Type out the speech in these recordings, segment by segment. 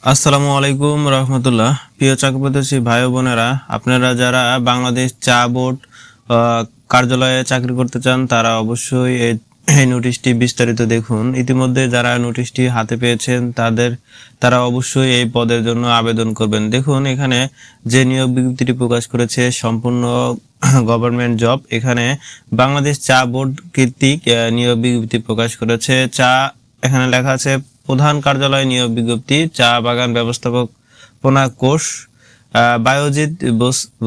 আসসালামু আলাইকুম রহমতুল্লাহ। প্রিয় চাকরিপ্রত্যাশী ভাই ও বোনেরা, আপনারা যারা বাংলাদেশ চা বোর্ড কার্যালয়ে চাকরি করতে চান তারা অবশ্যই এই নোটিশটি বিস্তারিত দেখুন। ইতিমধ্যে যারা নোটিশটি হাতে পেয়েছেন তারা অবশ্যই এই পদের জন্য আবেদন করবেন। দেখুন এখানে যে নিয়োগ বিজ্ঞপ্তিটি প্রকাশ করেছে সম্পূর্ণ গভর্নমেন্ট জব। এখানে বাংলাদেশ চা বোর্ড কর্তৃক নিয়োগ বিজ্ঞপ্তি প্রকাশ করেছে। এখানে লেখা আছে প্রধান কার্যালয় নিয়োগ বিজ্ঞপ্তি, চা বাগান ব্যবস্থাপনা কোর্স, বায়োজিৎ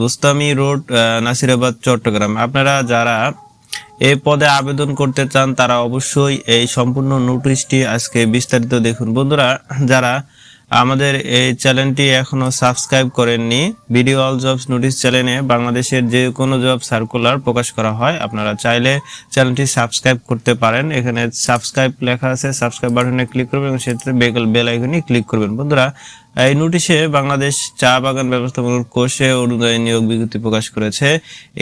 বোস্তামি রোড, নাসিরাবাদ, চট্টগ্রাম। আপনারা যারা এই পদে আবেদন করতে চান তারা অবশ্যই এই সম্পূর্ণ নোটিশটি আজকে বিস্তারিত দেখুন। বন্ধুরা, যারা আমাদের এই চ্যানেলটি এখনো সাবস্ক্রাইব করেননি, ভিডিও অল জবস নোটিশ চ্যানেলে বাংলাদেশের যে কোনো জব সার্কুলার প্রকাশ করা হয়, আপনারা চাইলে চ্যানেলটি সাবস্ক্রাইব করতে পারেন। এখানে সাবস্ক্রাইব লেখা আছে, সাবস্ক্রাইব বাটনে ক্লিক করবেন এবং সেক্ষেত্রে বেল আইকনে ক্লিক করবেন। বন্ধুরা, এই নোটিশে বাংলাদেশ চা বাগান ব্যবস্থাপনা কোর্সে অনুযায়ী নিয়োগ বিজ্ঞপ্তি প্রকাশ করেছে।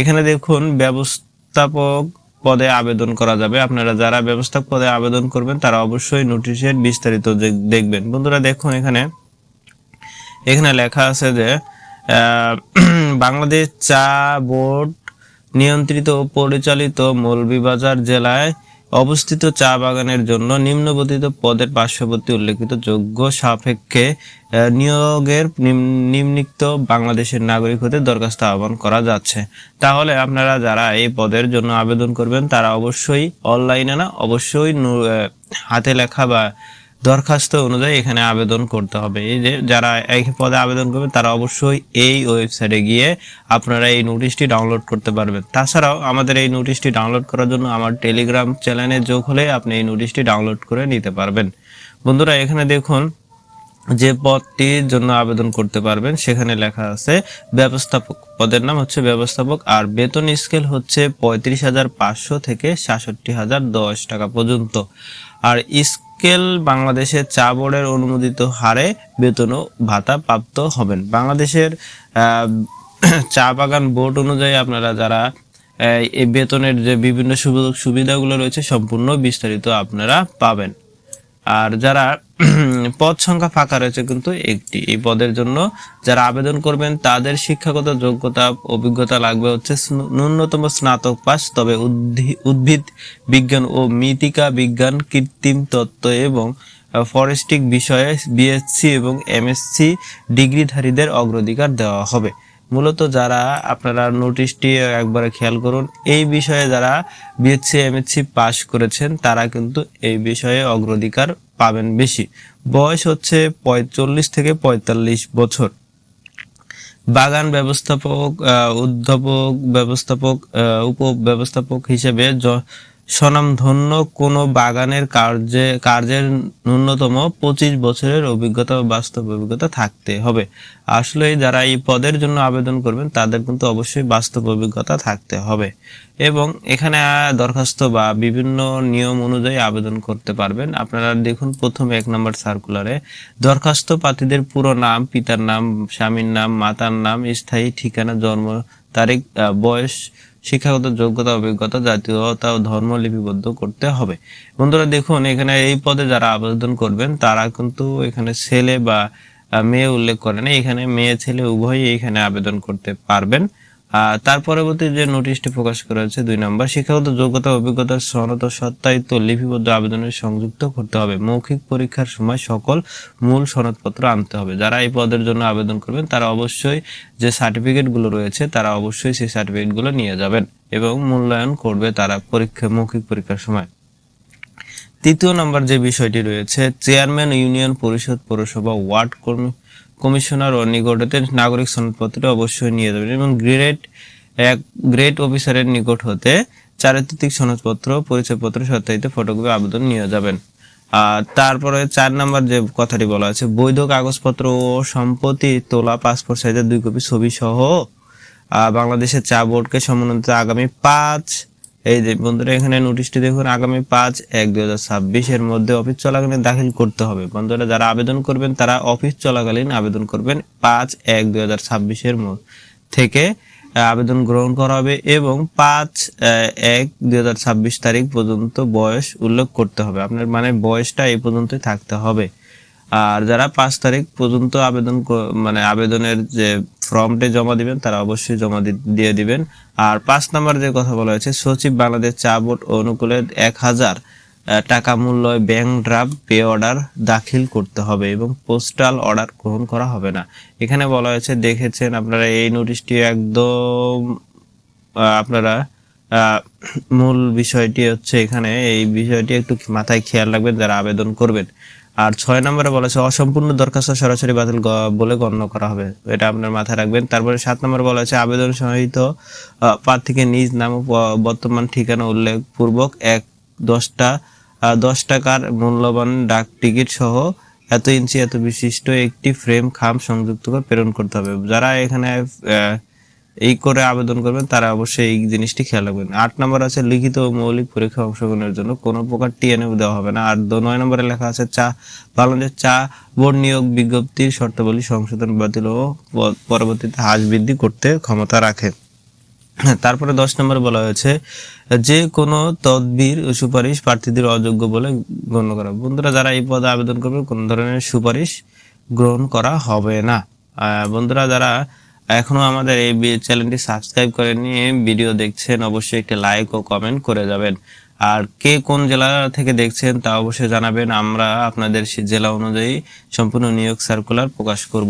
এখানে দেখুন ব্যবস্থাপক পদে আবেদন করা যাবে। আপনারা যারা ব্যবস্থাপক পদে আবেদন করবেন তারা অবশ্যই নোটিশের বিস্তারিত দেখবেন। বন্ধুরা দেখুন এখানে লেখা আছে যে বাংলাদেশ চা বোর্ড নিয়ন্ত্রিত ও পরিচালিত মৌলভীবাজার জেলায় অবস্থিত চা বাগানের জন্য নিম্নবর্ণিত পদের পার্শ্ববর্তী উল্লেখিত যোগ্য সাপেক্ষে নিয়োগের নিম্নিক্ত বাংলাদেশের নাগরিক হতে দরখাস্ত আহ্বান করা যাচ্ছে। তাহলে আপনারা যারা এই পদের জন্য আবেদন করবেন তারা অবশ্যই অনলাইনে না, অবশ্যই হাতে লেখা বা দরখাস্ত অনুযায়ী এখানে আবেদন করতে হবে। এই যে যারা এই পদে আবেদন করবেন তারা অবশ্যই এই ওয়েবসাইটে গিয়ে আপনারা এই নোটিশটি ডাউনলোড করতে পারবেন। তাছাড়াও আমাদের এই নোটিশটি ডাউনলোড করার জন্য আমার টেলিগ্রাম চ্যানেলে যোগ হলে আপনি এই নোটিশটি ডাউনলোড করে নিতে পারবেন। বন্ধুরা, এখানে দেখুন যে পদটির জন্য আবেদন করতে পারবেন সেখানে লেখা আছে ব্যবস্থাপক। পদের নাম হচ্ছে ব্যবস্থাপক আর বেতন স্কেল হচ্ছে 35,500 থেকে 66,010 টাকা পর্যন্ত। আর স্কেল বাংলাদেশের চা বোর্ডের অনুমোদিত হারে বেতন ও ভাতা প্রাপ্ত হবেন। বাংলাদেশের চা বাগান বোর্ড অনুযায়ী আপনারা যারা এই বেতনের যে বিভিন্ন সুবিধাগুলো রয়েছে সম্পূর্ণ বিস্তারিত আপনারা পাবেন। আর যারা পদ সংখ্যা ফাঁকা রয়েছে কিন্তু একটি, এই পদের জন্য যারা আবেদন করবেন তাদের শিক্ষাগত যোগ্যতা অভিজ্ঞতা লাগবে হচ্ছে ন্যূনতম স্নাতক পাস, তবে উদ্ভিদ বিজ্ঞান ও মৃত্তিকা বিজ্ঞান, কৃত্রিম তত্ত্ব এবং ফরেস্টিক বিষয়ে বিএসসি এবং এমএসসি ডিগ্রিধারীদের অগ্রাধিকার দেওয়া হবে। মূলত যারা আপনারা নোটিশটি একবারে খেয়াল করুন, এই বিষয়ে যারা বিএসসি এমএসসি পাস করেছেন তারা কিন্তু এই বিষয়ে অগ্রাধিকার পাবেন বেশি। বয়স হচ্ছে 45 থেকে 45 বছর। বাগান ব্যবস্থাপক, উদ্যাপক ব্যবস্থাপক, উপব্যবস্থাপক হিসেবে স্বনামধন্য কোনো বাগানের কার্যের ন্যূনতম 25 বছরের অভিজ্ঞতা ও বাস্তব অভিজ্ঞতা থাকতে হবে। আসলে যারা এই পদের জন্য আবেদন করবেন তাদের কিন্তু অবশ্যই বাস্তব অভিজ্ঞতা থাকতে হবে। এবং এখানে দরখাস্ত বা বিভিন্ন নিয়ম অনুযায়ী আবেদন করতে পারবেন। আপনারা দেখুন প্রথম 1 নম্বর সার্কুলারে দরখাস্ত প্রার্থীদের পুরো নাম, পিতার নাম, স্বামীর নাম, মাতার নাম, স্থায়ী ঠিকানা, জন্ম তারিখ, বয়স, শিক্ষাগত যোগ্যতা, অভিজ্ঞতা, জাতীয়তা ও ধর্ম লিপিবদ্ধ করতে হবে। বন্ধুরা দেখুন এখানে এই পদে যারা আবেদন করবেন তারা কিন্তু এখানে ছেলে বা মেয়ে উল্লেখ করে না, এখানে মেয়ে ছেলে উভয়ই এখানে আবেদন করতে পারবেন। তার পরবর্তী যে নোটিশটি প্রকাশ করা হয়েছে 2 নম্বর, শিক্ষাগত যোগ্যতা অভিজ্ঞতার সনদ ও সত্যায়িত লিপিবদ্ধ আবেদনের সংযুক্ত করতে হবে। মৌখিক পরীক্ষার সময় সকল মূল সনদপত্র আনতে হবে। যারা এই পদের জন্য আবেদন করবেন তারা অবশ্যই যে সার্টিফিকেটগুলো রয়েছে তারা অবশ্যই সেই সার্টিফিকেটগুলো নিয়ে যাবেন এবং মূল্যায়ন করবে তারা মৌখিক পরীক্ষার সময়। 3 নম্বর যে বিষয়টি রয়েছে, চেয়ারম্যান, ইউনিয়ন পরিষদ, পৌরসভা, ওয়ার্ড কমিশনার ও নিকটতে নাগরিক সনদপত্র অবশ্যই নিয়ে যাবেন এবং গ্রেড অফিসারের নিকট হতে চারিত্রিক সনদপত্র, পরিচয়পত্র সত্যায়িত ফটোকপি আবেদন নিয়ে যাবেন। তারপরে 4 নম্বর যে কথাটি বলা আছে, বৈধ কাগজপত্র ও সম্পত্তি তোলা পাসপোর্ট সাইজের 2 কপি ছবি সহ বাংলাদেশের চা বোর্ডকে সম্মানিত আগামী 5, এই যে বন্ধুরা এখানে নোটিশটি দেখুন, আগামী 5/1/2026 এর মধ্যে অফিস চলাকালীন দাখিল করতে হবে। বন্ধুরা যারা আবেদন করবেন তারা অফিস চলাকালীন আবেদন করবেন। 5/1/2026 এর থেকে আবেদন গ্রহণ করা হবে এবং 5/1/2026 তারিখ পর্যন্ত বয়স উল্লেখ করতে হবে। আপনার মানে বয়সটা এই পর্যন্তই থাকতে হবে। আর যারা 5 তারিখ পর্যন্ত মানে আবেদনের যে ফর্মটি জমা দিবেন তারা অবশ্যই জমা দিয়ে দিবেন। আর 5 নম্বর যে কথা বলা হয়েছে, সচিব বাংলাদেশ চা বোর্ড অনুকূলে 1000 টাকা মূল্য ব্যাংক ড্রাফট পে অর্ডার দাখিল করতে হবে এবং পোস্টাল অর্ডার গ্রহণ করা হবে না। এখানে বলা হয়েছে, দেখেছেন আপনারা এই নোটিশটি একদম আপনারা মূল বিষয়টি হচ্ছে এখানে এই বিষয়টি একটু মাথায় খেয়াল রাখবেন যারা আবেদন করবেন। আর 6 নম্বরে বলা আছে অসম্পূর্ণ দরখাস্ত সরাসরি বাতিল বলে গণ্য করা হবে, এটা আপনার মাথায় রাখবেন। তারপরে 7 নম্বরে বলা আছে আবেদন সহিত প্রার্থীকে নিজ নাম ও বর্তমান ঠিকানা উল্লেখ পূর্বক 10 টাকার মূল্যবান ডাক টিকিট সহ এত ইঞ্চি এত বিশিষ্ট একটি ফ্রেম খাম সংযুক্ত করে প্রেরণ করতে হবে। যারা এখানে এই করে আবেদন করবেন তারা অবশ্যই এই জিনিসটি খেয়াল রাখবেন। 8 নম্বর আছে লিখিত ও মৌলিক পরীক্ষা অংশগ্রহণের জন্য কোনো প্রকার টিএনএ দেওয়া হবে না। আর 9 নম্বরে লেখা আছে বাংলাদেশ চা বোর্ড নিয়োগ বিজ্ঞপ্তির শর্তাবলী সংশোধন বাতিল ও পরবর্তীতে হ্রাস বৃদ্ধি করতে ক্ষমতা রাখে। তারপরে 10 নম্বরে বলা হয়েছে যে কোনো তদবির ও সুপারিশ প্রার্থীদের অযোগ্য বলে গণ্য করা। বন্ধুরা যারা এই পদে আবেদন করবে কোনো ধরনের সুপারিশ গ্রহণ করা হবে না। বন্ধুরা যারা এখনো আমাদের এই চ্যানেলটি সাবস্ক্রাইব করেননি, ভিডিও দেখছেন, অবশ্যই একটি লাইক ও কমেন্ট করে যাবেন। আর কে কোন জেলা থেকে দেখছেন তা অবশ্যই জানাবেন, আমরা আপনাদের জেলা অনুযায়ী সম্পূর্ণ নিয়োগ সার্কুলার প্রকাশ করব।